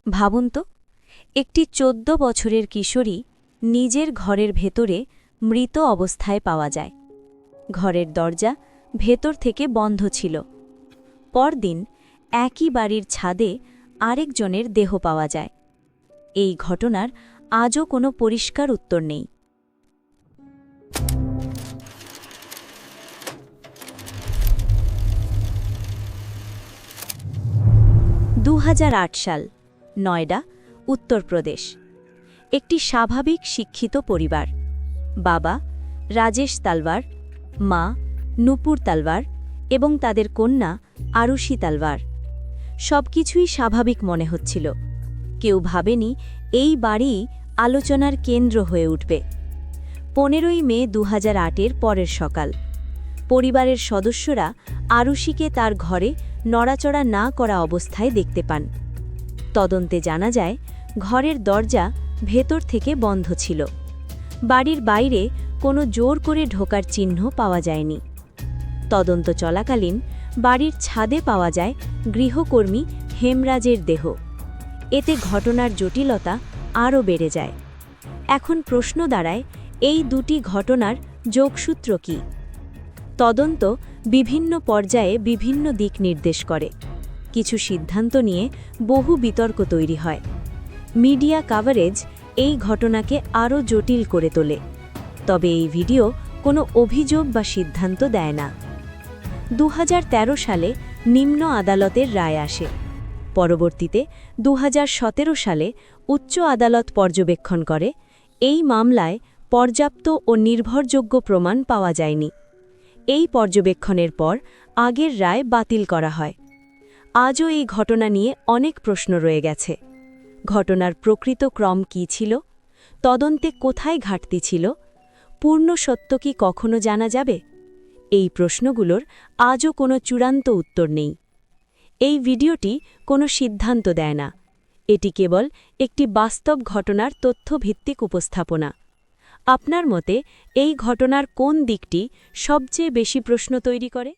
ভাবুন তো, একটি ১৪ বছরের কিশোরী নিজের ঘরের ভেতরে মৃত অবস্থায় পাওয়া যায়। ঘরের দরজা ভেতর থেকে বন্ধ ছিল। পরদিন একই বাড়ির ছাদে আরেকজনের দেহ পাওয়া যায়। এই ঘটনার আজও কোনো পরিষ্কার উত্তর নেই। ২০০৮ সাল, নয়ডা, উত্তরপ্রদেশ। একটি স্বাভাবিক শিক্ষিত পরিবার। বাবা রাজেশ তালওয়ার, মা নূপুর তালওয়ার এবং তাদের কন্যা আরুষি তালওয়ার। সবকিছুই স্বাভাবিক মনে হচ্ছিল। কেউ ভাবেনি এই বাড়ি আলোচনার কেন্দ্র হয়ে উঠবে। ১৫ই মে ২০০৮-এর পরের সকাল। পরিবারের সদস্যরা আরুষিকে তার ঘরে নড়াচড়া না করা অবস্থায় দেখতে পান। তদন্তে জানা যায়, ঘরের দরজা ভেতর থেকে বন্ধ ছিল। বাড়ির বাইরে কোনো জোর করে ঢোকার চিহ্ন পাওয়া যায়নি। তদন্ত চলাকালীন বাড়ির ছাদে পাওয়া যায় গৃহকর্মী হেমরাজের দেহ। এতে ঘটনার জটিলতা আরও বেড়ে যায়। এখন প্রশ্ন দাঁড়ায়, এই দুটি ঘটনার যোগসূত্র কী? তদন্ত বিভিন্ন পর্যায়ে বিভিন্ন দিক নির্দেশ করে। কিছু সিদ্ধান্ত নিয়ে বহু বিতর্ক তৈরি হয়। মিডিয়া কাভারেজ এই ঘটনাকে আরও জটিল করে তোলে। তবে এই ভিডিও কোনো অভিযোগ বা সিদ্ধান্ত দেয় না। ২০১৩ সালে নিম্ন আদালতের রায় আসে। পরবর্তীতে ২০১৭ সালে উচ্চ আদালত পর্যবেক্ষণ করে, এই মামলায় পর্যাপ্ত ও নির্ভরযোগ্য প্রমাণ পাওয়া যায়নি। এই পর্যবেক্ষণের পর আগের রায় বাতিল করা হয়। আজও এই ঘটনা নিয়ে অনেক প্রশ্ন রয়ে গেছে। ঘটনার প্রকৃত ক্রম কী ছিল? তদন্তে কোথায় ঘাটতি ছিল? পূর্ণ সত্য কি কখনো জানা যাবে? এই প্রশ্নগুলোর আজও কোনো চূড়ান্ত উত্তর নেই। এই ভিডিওটি কোনো সিদ্ধান্ত দেয় না। এটি কেবল একটি বাস্তব ঘটনার তথ্যভিত্তিক উপস্থাপনা। আপনার মতে এই ঘটনার কোন দিকটি সবচেয়ে বেশি প্রশ্ন তৈরি করে?